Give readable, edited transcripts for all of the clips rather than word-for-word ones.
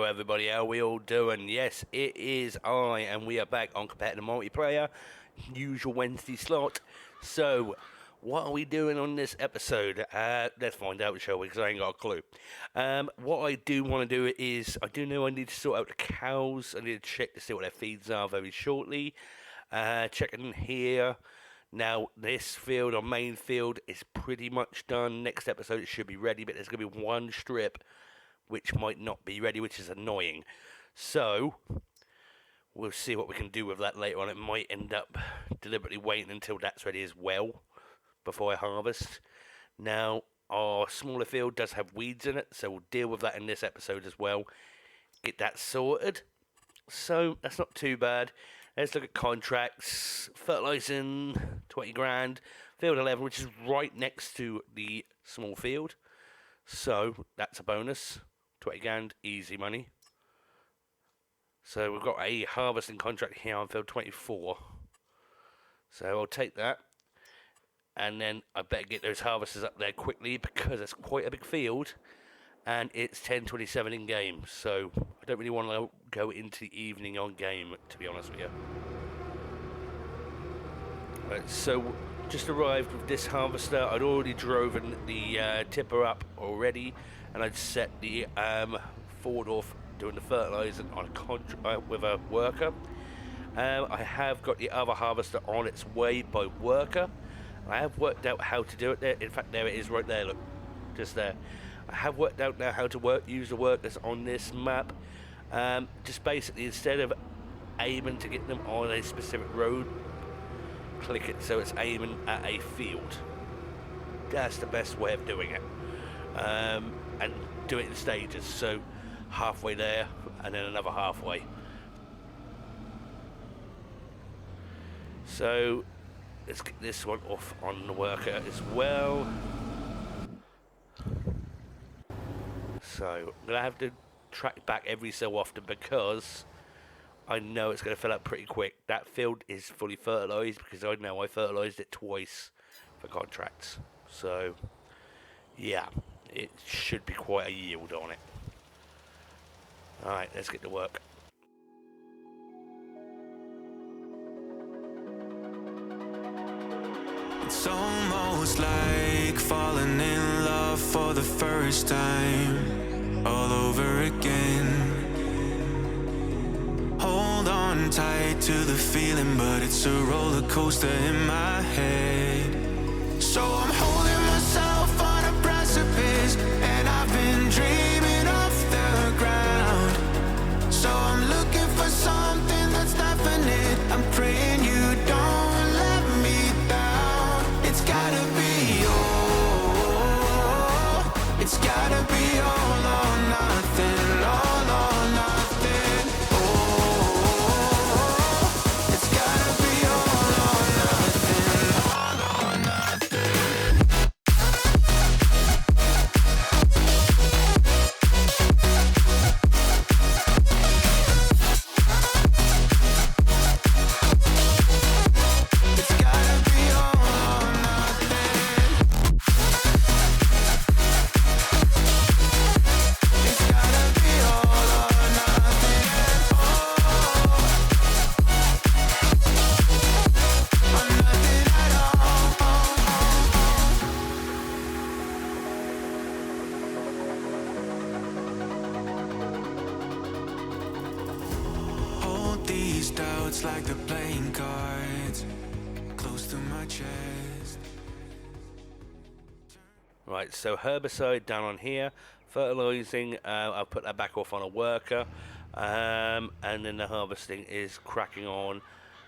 everybody, how we all doing? Yes, it is I, and we are back on competitive multiplayer, usual Wednesday slot. So, what are we doing on this episode? Let's find out, shall we? Because I ain't got a clue. What I do want to do is, I do know I need to sort out the cows. I need to check to see what their feeds are very shortly. Checking here. Now, this field, our main field, is pretty much done. Next episode, it should be ready, but there's going to be one strip which might not be ready, which is annoying. So, we'll see what we can do with that later on. It might end up deliberately waiting until that's ready as well, before I harvest. Now, our smaller field does have weeds in it, so we'll deal with that in this episode as well. Get that sorted. So, that's not too bad. Let's look at contracts. Fertilising, 20 grand. Field 11, which is right next to the small field. So, that's a bonus. 20 grand, easy money. So, we've got a harvesting contract here on field 24. So, I'll take that. And then I better get those harvesters up there quickly because it's quite a big field. And it's 10:27 in game, so I don't really want to go into the evening on game, to be honest with you. Right, so just arrived with this harvester. I'd already driven the tipper up already, and I'd set the forward off doing the fertilising on a with a worker. I have got the other harvester on its way by worker. I have worked out how to do it there. In fact, there it is right there, look, just there. I have worked out now how to use the workers on this map. Just basically, instead of aiming to get them on a specific road, click it so it's aiming at a field. That's the best way of doing it. And do it in stages, so halfway there and then another halfway. So let's get this one off on the worker as well. So, I'm going to have to track back every so often because I know it's going to fill up pretty quick. That field is fully fertilised because I know I fertilised it twice for contracts. So, yeah, it should be quite a yield on it. Alright, let's get to work. It's almost like falling in love for the first time, all over again. Hold on tight to the feeling, but it's a roller coaster in my head. So I'm holding myself on a precipice, and I've been dreaming off the ground. So I'm looking for something that's definite. I'm praying you don't let me down. It's gotta be all. It's gotta be all or nothing. All or nothing. Oh, it's gotta be all or nothing. All or nothing. It's gotta be all or nothing. It's gotta be all or nothing. Oh, or nothing at all. Hold these doubts like they're playing cards, close to my chest. Right, so herbicide down on here, fertilising, I'll put that back off on a worker, and then the harvesting is cracking on,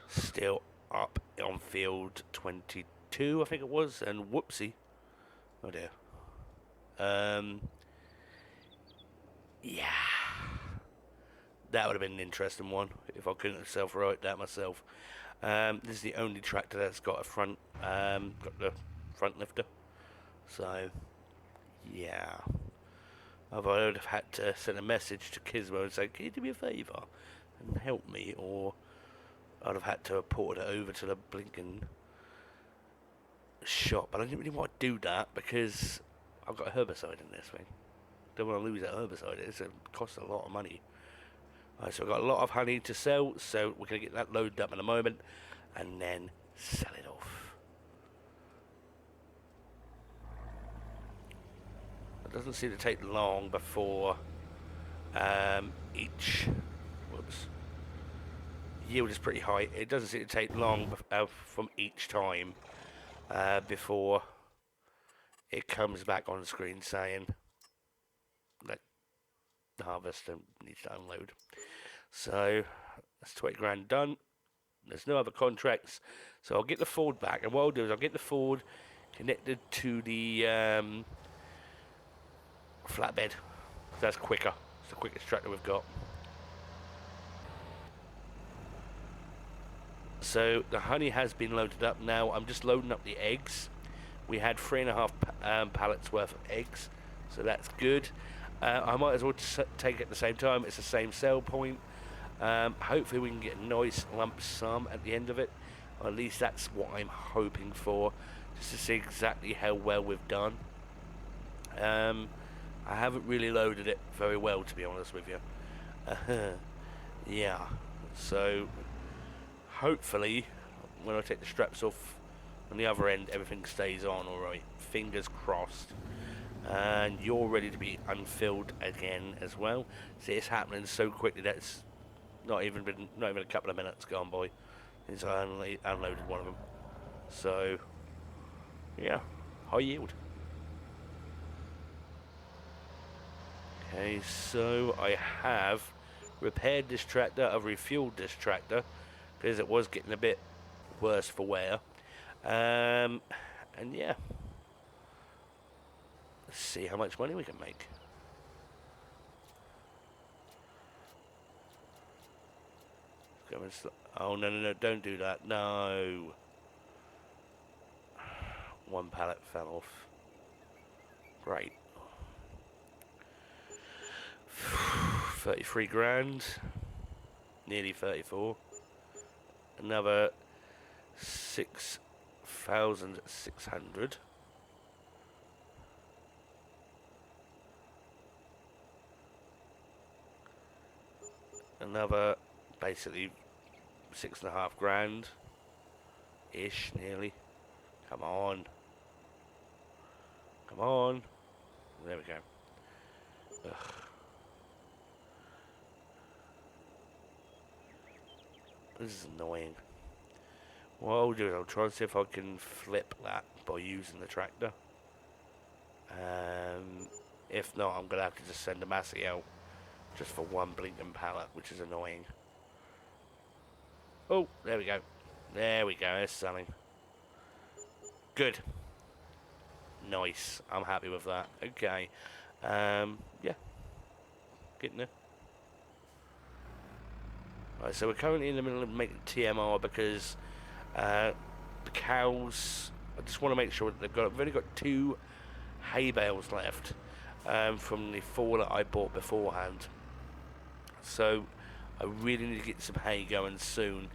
still up on field 22, I think it was, and whoopsie, oh dear, yeah, that would have been an interesting one, if I couldn't have self-write that myself. This is the only tractor that's got a front, got the front lifter. So, yeah. I would have had to send a message to Kismo and say, can you do me a favour and help me? Or I'd have had to have ported it over to the blinking shop. But I didn't really want to do that because I've got a herbicide in this thing. Don't want to lose that herbicide. It costs a lot of money. Alright, so we've got a lot of honey to sell, so we're going to get that loaded up in a moment and then sell it off. It doesn't seem to take long before each yield is pretty high. It doesn't seem to take long from each time before it comes back on the screen saying that the harvester needs to unload. So that's 20 grand done. There's no other contracts, so I'll get the Ford back, and what I'll do is I'll get the Ford connected to the flatbed. That's quicker. It's the quickest tractor we've got. So the honey has been loaded up. Now I'm just loading up the eggs. We had 3.5 pallets worth of eggs, so that's good. I might as well take it at the same time. It's the same sell point. Hopefully we can get a nice lump sum at the end of it. Or at least that's what I'm hoping for, just to see exactly how well we've done. I haven't really loaded it very well, to be honest with you. Yeah, so hopefully when I take the straps off on the other end, everything stays on alright. Fingers crossed. And you're ready to be unfilled again as well. See, it's happening so quickly that it's not even a couple of minutes gone by since I unloaded one of them. So yeah, high yield. Okay, so I have repaired this tractor. I've refueled this tractor because it was getting a bit worse for wear. And yeah, let's see how much money we can make. Oh, no, don't do that. No. One pallet fell off. Great. 33 grand. Nearly 34. Another 6,600. Another basically 6.5 grand ish, nearly. Come on. Come on. There we go. Ugh. This is annoying. What I'll do is I'll try and see if I can flip that by using the tractor. If not, I'm going to have to just send a Massey out just for one blinking pallet, which is annoying. Oh, there we go. There we go, there's selling. Good. Nice. I'm happy with that. Okay. Yeah. Getting there. Right, so we're currently in the middle of making TMR because the cows, I just want to make sure that I've only got 2 hay bales left from the 4 that I bought beforehand. So I really need to get some hay going soon,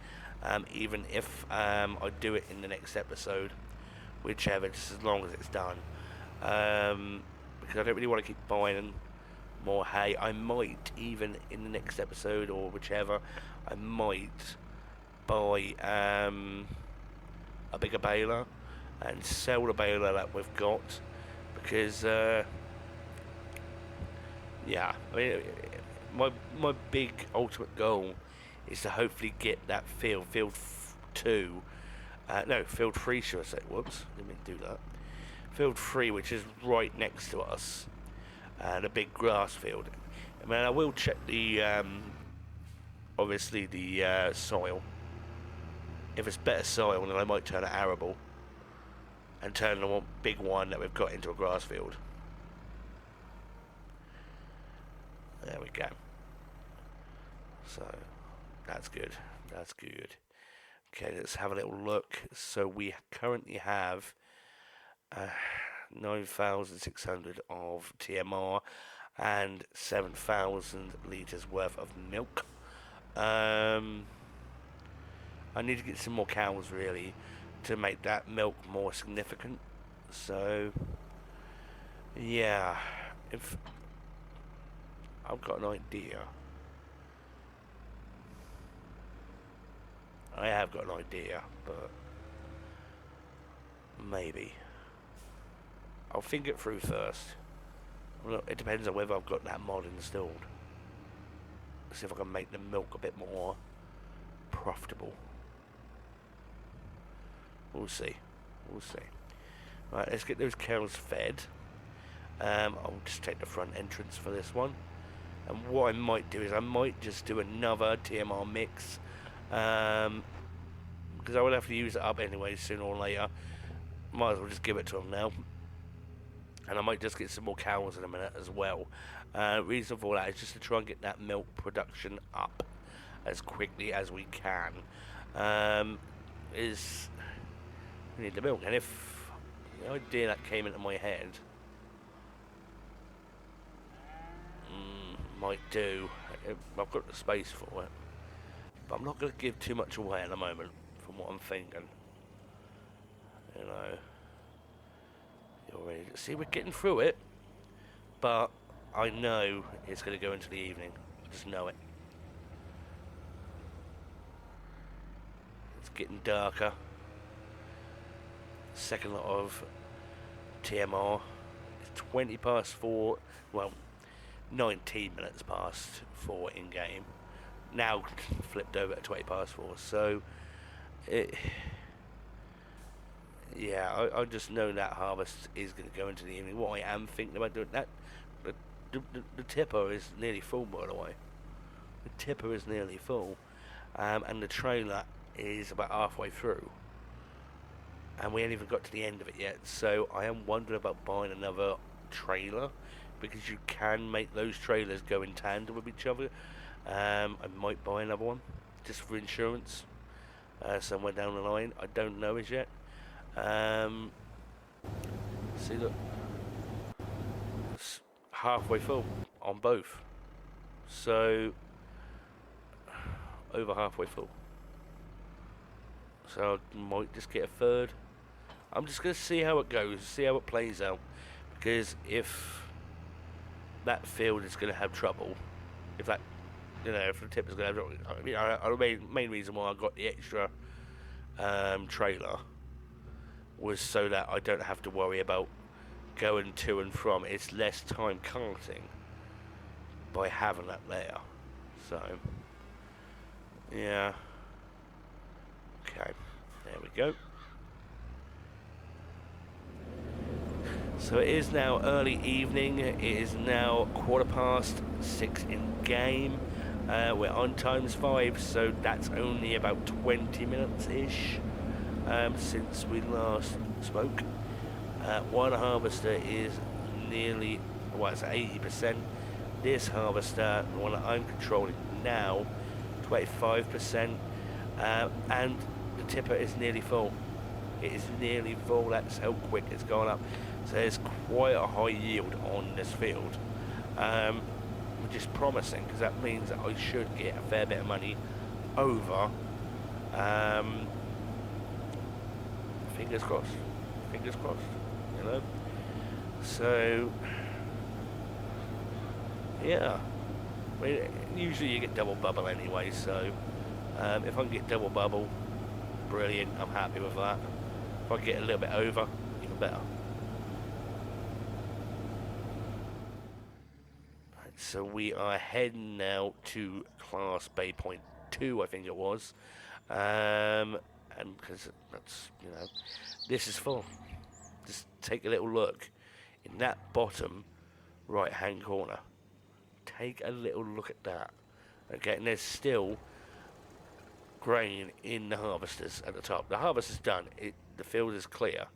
even if I do it in the next episode, whichever, just as long as it's done. Because I don't really want to keep buying more hay. I might, even in the next episode or whichever, I might buy a bigger baler and sell the baler that we've got, because yeah, I mean, my big ultimate goal is to hopefully get that field 2, no, field 3 should I say, whoops, didn't mean to do that, field 3, which is right next to us, the big grass field. I mean, I will check the obviously the soil. If it's better soil, then I might turn it arable and turn the big one that we've got into a grass field. There we go. So that's good. That's good. Okay, let's have a little look. So we currently have 9,600 of TMR and 7,000 litres worth of milk. I need to get some more cows really to make that milk more significant. So yeah, if I've got an idea, I have got an idea, but maybe. I'll think it through first. Well, it depends on whether I've got that mod installed. See if I can make the milk a bit more profitable. We'll see. We'll see. Right, let's get those cows fed. I'll just take the front entrance for this one. And what I might do is I might just do another TMR mix. Because I would have to use it up anyway sooner or later. Might as well just give it to them now. And I might just get some more cows in a minute as well. Reason for that is just to try and get that milk production up as quickly as we can. We need the milk, and if the idea that came into my head might do. I've got the space for it, but I'm not going to give too much away at the moment from what I'm thinking. You know, you're ready to see we're getting through it, but I know it's going to go into the evening. I just know it. It's getting darker. Second lot of TMR. It's 20 past 4. Well, 19 minutes past 4 in game. Now flipped over to 20 past 4. So, yeah, I just know that harvest is going to go into the evening. What I am thinking about doing that, the tipper is nearly full, by the way. The tipper is nearly full, and the trailer is about halfway through. And we ain't even got to the end of it yet, so I am wondering about buying another trailer, because you can make those trailers go in tandem with each other. I might buy another one, just for insurance, somewhere down the line. I don't know as yet. See, look, it's halfway full on both, so over halfway full. So I might just get a third. I'm just going to see how it goes, see how it plays out. Because if that field is going to have trouble, if that, if the tip is going to have trouble, the main reason why I got the extra trailer was so that I don't have to worry about going to and from. It's less time carting by having that there. So, yeah. Okay, there we go. So it is now early evening. It is now 6:15 in game. We're on ×5, so that's only about 20 minutes ish since we last spoke. One harvester is nearly, well, it's 80%. This harvester, the one that I'm controlling now, 25%, and the tipper is nearly full. It is nearly full. That's how quick it's gone up. So there's quite a high yield on this field, which is promising, because that means that I should get a fair bit of money over. Fingers crossed. Fingers crossed. So yeah. I mean, usually you get double bubble anyway. So if I can get double bubble, brilliant. I'm happy with that. If I get a little bit over, even better. So we are heading now to Class Bay Point 2, I think it was. And because that's, this is full. Just take a little look in that bottom right hand corner. Take a little look at that. Okay, and there's still grain in the harvesters at the top. The harvest is done. The field is clear.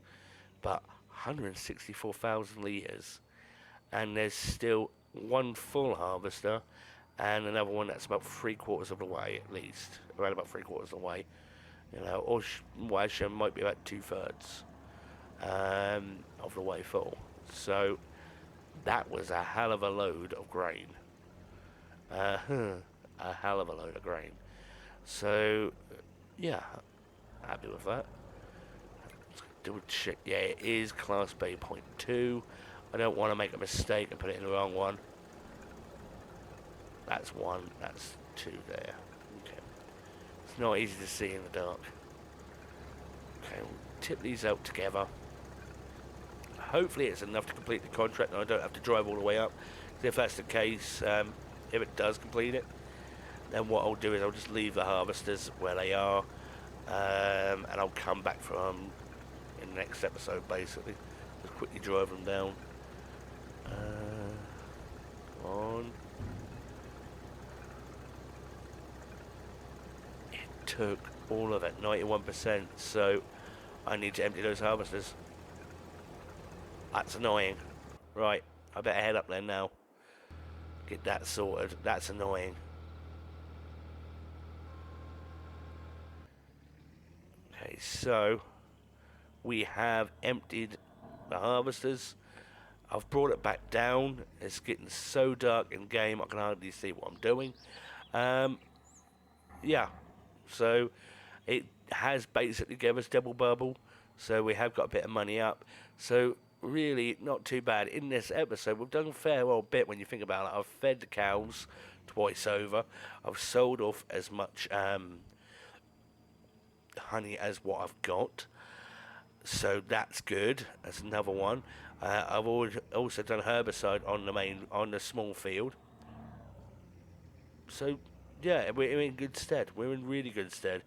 But 164,000 litres. And there's still one full harvester and another one that's about 3/4 of the way, at least. Around about 3/4 of the way. Or actually might be about 2/3 of the way full. So that was a hell of a load of grain. A hell of a load of grain. So yeah, happy with that. Let's double check. Yeah, it is Class Bay Point 2. I don't want to make a mistake and put it in the wrong one. That's 1, that's 2 there. Okay. It's not easy to see in the dark. Okay, we'll tip these out together. Hopefully it's enough to complete the contract and I don't have to drive all the way up. If that's the case, if it does complete it, then what I'll do is I'll just leave the harvesters where they are, and I'll come back for them in the next episode, basically. Just quickly drive them down. Come on. It took all of it, 91%, so I need to empty those harvesters. That's annoying. Right, I better head up there now. Get that sorted. That's annoying. Okay, so we have emptied the harvesters. I've brought it back down. It's getting so dark in game I can hardly see what I'm doing. Yeah, so it has basically given us double bubble. So we have got a bit of money up. So really not too bad. In this episode we've done a fair old bit when you think about it. I've fed the cows twice over. I've sold off as much honey as what I've got. So that's good. That's another one. I've also done herbicide on the small field. So yeah, we're in good stead. We're in really good stead.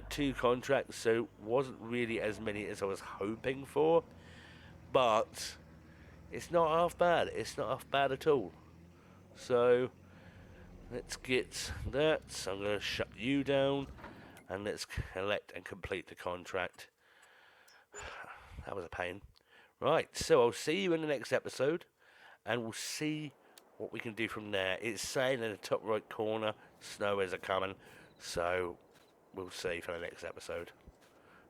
2 contracts, so wasn't really as many as I was hoping for, but it's not half bad. It's not half bad at all. So let's get that. So I'm going to shut you down, and let's collect and complete the contract. That was a pain. Right, so I'll see you in the next episode, and we'll see what we can do from there. It's saying in the top right corner, snow is a-coming, so we'll see for the next episode.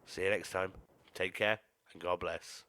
See you next time. Take care, and God bless.